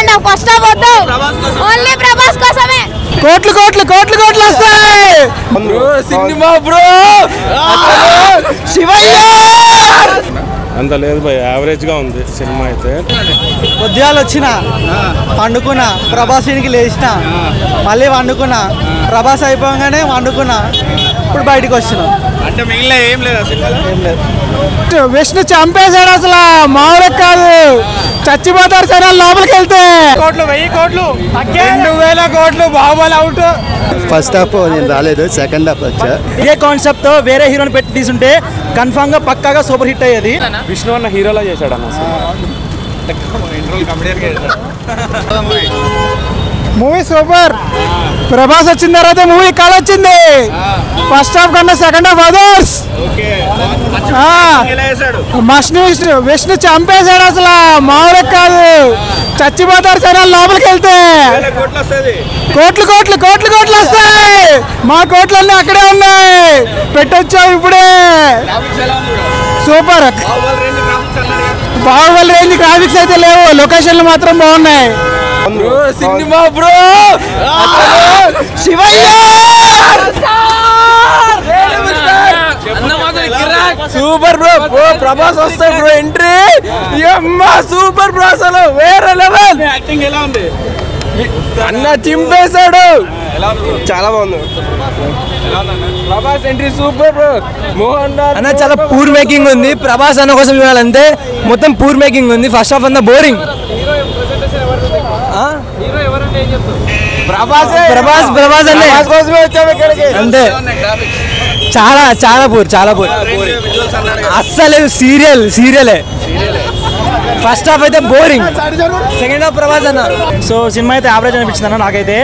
Second half first half వద్దు only Prabhas కోసమే కోట్లు కోట్లు కోట్లు కోట్లు వస్తాయి సినిమా బ్రో శివయ్య అంత లేదు భయ్, యావరేజ్గా ఉంది సినిమా అయితే. ఉద్యాలు వచ్చిన వండుకున్నా, ప్రభాస్కి లేచిన, మళ్ళీ వండుకున్నా, ప్రభాస్ అయిపోగానే వండుకున్నా, ఇప్పుడు బయటకు వచ్చిన. అంటే మిగిలిన ఏం లేదు ఏం లేదు. విష్ణు చంపేశాడు అసలు, మామూలు కాదు, చచ్చిపోతారు జనాలు లోపలికి వెళ్తే. 1000 కోట్లు 2000 కోట్లు బాహుబలి అవుట్. ఫస్ట్ హాఫ్ నేను రాలేదు, సెకండ్ హాఫ్ వచ్చా. ఇదే కాన్సెప్ట్ తో వేరే హీరోని పెట్టి తీసుంటే కన్ఫామ్ గా పక్కాగా సూపర్ హిట్ అయ్యేది. విష్ణు అన్న హీరోలా చేశాడు అన్న. Movie super. ప్రభాస్ వచ్చిన తర్వాత మూవీ కాల్ వచ్చింది. ఫస్ట్ హాఫ్ కన్నా సెకండ్ హాఫ్ అదర్స్. విష్ణు చంపేశాడు అసలు, మామూలు కాదు, చచ్చిపోతారు జనాలు లోపలికి వెళ్తే. కోట్లు కోట్లు కోట్లు కోట్లు వస్తాయి, మా కోట్లన్నీ అక్కడే ఉన్నాయి, పెట్టొచ్చావు ఇప్పుడే. సూపర్. బాహుబలి రేంజ్ గ్రాఫిక్స్ అయితే లేవు, లొకేషన్లు మాత్రం బాగున్నాయి. Cinema bro Shivayya super bro. Prabhas వస్తాడు బ్రో, ఎంట్రీ సూపర్ బ్రో, అసలు వేరే లెవెల్. యాక్టింగ్ ఎలా ఉంది అన్న చింపేశాడు, చాలా బాగుంది. Prabhas entry super bro. Mohan అన్న చాలా పూర్ మేకింగ్ ఉంది, ప్రభాస్ అన్న కోసం చూడాలంటే మొత్తం పూర్ మేకింగ్ ఉంది. ఫస్ట్ హాఫ్ అంతా బోరింగ్. ప్రభాస్ ప్రభాస్ అంతే, చాలా చాలా పూర్, చాలా పూర్. అస్సలు సీరియలే. ఫస్ట్ హాఫ్ అయితే బోరింగ్, సెకండ్ హాఫ్ ప్రభాస్ అన్న. సో సినిమా అయితే యావరేజ్ అనిపించింది అన్న నాకైతే,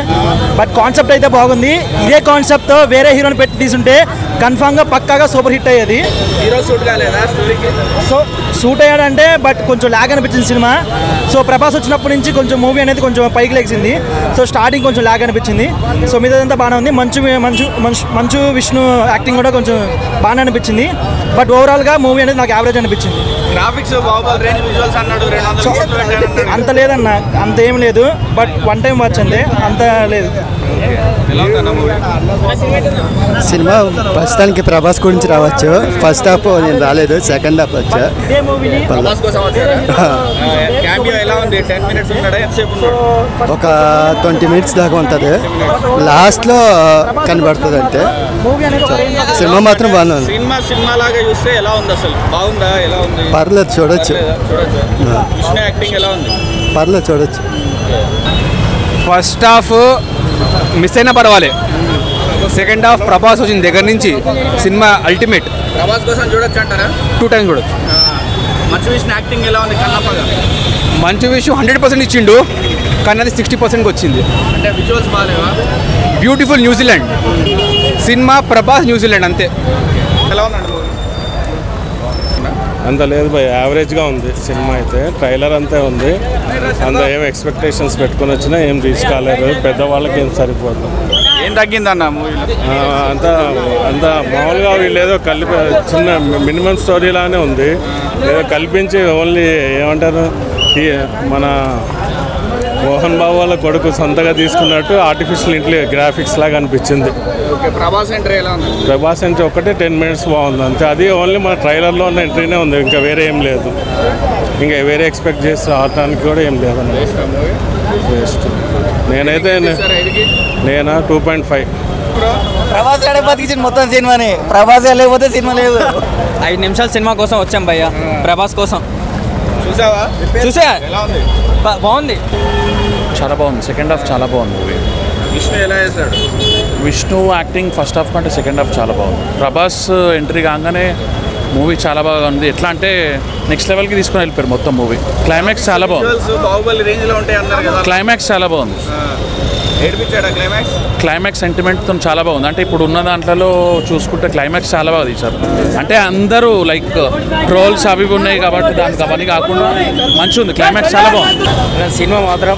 బట్ కాన్సెప్ట్ అయితే బాగుంది. ఇదే కాన్సెప్ట్ తో వేరే హీరోని పెట్టి తీసుంటే కన్ఫామ్ గా పక్కాగా సూపర్ హిట్ అయ్యేది. సో షూట్ అయ్యాడంటే బట్ కొంచెం లాగ్ అనిపించింది సినిమా. సో ప్రభాస్ వచ్చినప్పటి నుంచి కొంచెం మూవీ అనేది కొంచెం పైకి లేచింది. సో స్టార్టింగ్ కొంచెం లాగ్ అనిపించింది. సో మిగతాదంతా బాగానే ఉంది. మంచు విష్ణు యాక్టింగ్ కూడా కొంచెం బాగానే అనిపించింది. బట్ ఓవరాల్గా మూవీ అనేది నాకు యావరేజ్ అనిపించింది. అంత లేదన్న, అంత ఏం లేదు, బట్ వన్ టైం వాచ్ అంతే, అంత లేదు. సినిమా ప్రస్తుతానికి ప్రభాస్ గురించి రావచ్చు. ఫస్ట్ హాఫ్ నేను రాలేదు, సెకండ్ హాఫ్ వచ్చా. ఒక 20 మినిట్స్ దాకా ఉంటుంది, లాస్ట్లో కనబడుతుంది అంతే. సినిమా మాత్రం బాగానే ఉంది. పర్లేదు, చూడొచ్చు. పర్లేదు, చూడొచ్చు. ఫస్ట్ హాఫ్ మిస్ అయినా పర్వాలే, సెకండ్ హాఫ్ ప్రభాస్ వచ్చిన దగ్గర నుంచి సినిమా అల్టిమేట్. ప్రభాస్ కోసం చూడొచ్చు అంటారా? 2 టైమ్స్ చూడొచ్చు. మంచు విష్ణు యాక్టింగ్ ఎలా ఉంది? కన్నప్పగా మంచు విష్ణు 100% ఇచ్చిండు, కానీ అది 60%కి వచ్చింది. అంటే విజువల్స్ బాగాలేవా? Beautiful New Zealand cinema, Prabhas New Zealand అంతే. ఎలా ఉందండి? అంత లేదు భయ్, యావరేజ్గా ఉంది సినిమా అయితే. ట్రైలర్ అంతే ఉంది, అంత ఏం ఎక్స్పెక్టేషన్స్ పెట్టుకుని వచ్చినా ఏం రీచ్ కాలేదు, పెద్దవాళ్ళకి ఏం సరిపోదు. ఏం తగ్గిందన్న మూవీలో? అంత మామూలుగా వీళ్ళు ఏదో కలిపి చిన్న మినిమం స్టోరీలానే ఉంది, ఏదో కల్పించి ఓన్లీ ఏమంటారు మన మోహన్ బాబు వాళ్ళ కొడుకు సొంతగా తీసుకున్నట్టు ఆర్టిఫిషియల్ గ్రాఫిక్స్ లాగా అనిపించింది. ప్రభాస్ ఎంట్రీ ఎలా ఉంది? ప్రభాస్ ఎంట్రీ ఒక్కటే 10 మినిట్స్ బాగుంది అంతే, అది ఓన్లీ మన ట్రైలర్లో ఉన్న ఎంట్రీనే ఉంది, ఇంకా వేరే ఏం లేదు. ఇంకా వేరే ఎక్స్పెక్ట్ చేసి రావడానికి కూడా ఏం లేదన్న. వేస్ట్. నేనైతే 2.5. ప్రభాస్ బతికించింది మొత్తం సినిమాని, ప్రభాస్ లేకపోతే సినిమా లేదు. 5 నిమిషాలు సినిమా కోసం వచ్చాం భయ్య, ప్రభాస్ కోసం. చూసా? ఎలా ఉంది? బాగుంది, చాలా బాగుంది. సెకండ్ హాఫ్ చాలా బాగుంది మూవీ. విష్ణు ఎలా చేశాడు? విష్ణు యాక్టింగ్ ఫస్ట్ హాఫ్ కంటే సెకండ్ హాఫ్ చాలా బాగుంది. ప్రభాస్ ఎంట్రీ కాగానే మూవీ చాలా బాగా ఉంది. ఎట్లా అంటే నెక్స్ట్ లెవెల్కి తీసుకొని వెళ్ళిపోయారు మొత్తం మూవీ. క్లైమాక్స్ చాలా బాగుంది. బాహుబలి రేంజ్ లో ఉంటాయి అన్నారు కదా. క్లైమాక్స్ చాలా బాగుంది. క్లైమాక్స్ సెంటిమెంట్తో చాలా బాగుంది. అంటే ఇప్పుడు ఉన్న దాంట్లో చూసుకుంటే క్లైమాక్స్ చాలా బాగా తీశారు. అంటే అందరూ లైక్ ట్రోల్స్ అవి ఉన్నాయి కాబట్టి దానికి అవన్నీ కాకుండా మంచిగా ఉంది. క్లైమాక్స్ చాలా బాగుంది. సినిమా మాత్రం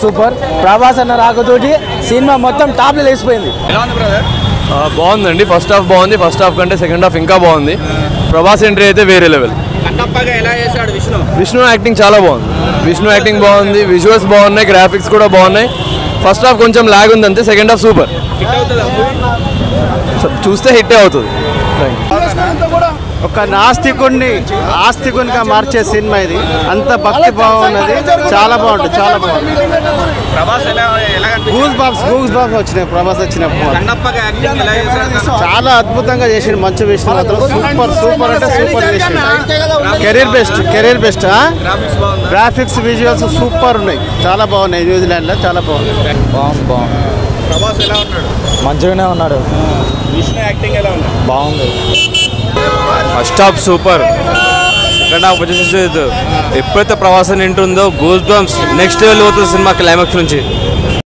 సూపర్. ప్రభాస్ అన్న రాకతోటి సినిమా మొత్తం టాప్లో లేచిపోయింది. ఎలా ఉంది బ్రదర్? బాగుందండి. ఫస్ట్ హాఫ్ బాగుంది, ఫస్ట్ హాఫ్ కంటే సెకండ్ హాఫ్ ఇంకా బాగుంది. ప్రభాస్ ఎంట్రీ అయితే వేరే లెవెల్. కన్నప్పగా ఎలా చేశాడు విష్ణు యాక్టింగ్ చాలా బాగుంది. విష్ణు యాక్టింగ్ బాగుంది, విజువల్స్ బాగున్నాయి, గ్రాఫిక్స్ కూడా బాగున్నాయి. ఫస్ట్ హాఫ్ కొంచెం లాగ్ ఉంది అంతే, సెకండ్ హాఫ్ సూపర్. చూస్తే హిట్టే అవుతుంది. ఒక నాస్తికుడిని ఆస్తికునిగా మార్చే సినిమా ఇది. అంత భక్తి బాగున్నది, చాలా బాగుంటుంది, చాలా బాగుంది. ప్రభాస్ ఎలా గూస్ బాంబ్స్ వచ్చినాయి ప్రభాస్ వచ్చినప్పుడు. కన్నప్పగా యాక్టింగ్ ఎలా చేశాడు? చాలా అద్భుతంగా చేసిండు. మంచి విషయం మాత్రం సూపర్ అంటే సూపర్ చేసిండు. Career best. గ్రాఫిక్స్ బాగుంది. గ్రాఫిక్స్ విజువల్స్ సూపర్ ఉన్నాయి, చాలా బాగున్నాయి. న్యూజిలాండ్లో చాలా బాగుంది. ప్రభాస్ ఎలా ఉన్నాడు? మంచిగానే ఉన్నాడు. విష్ణు యాక్టింగ్ ఎలా ఉంది? బాగుంది. First half super, second half వచ్చేసి ఎప్పుడైతే ప్రవాసం ఉంటుందో గూస్ బంప్స్ నెక్స్ట్ లెవెల్ పోతుంది సినిమా క్లైమాక్స్ నుంచి.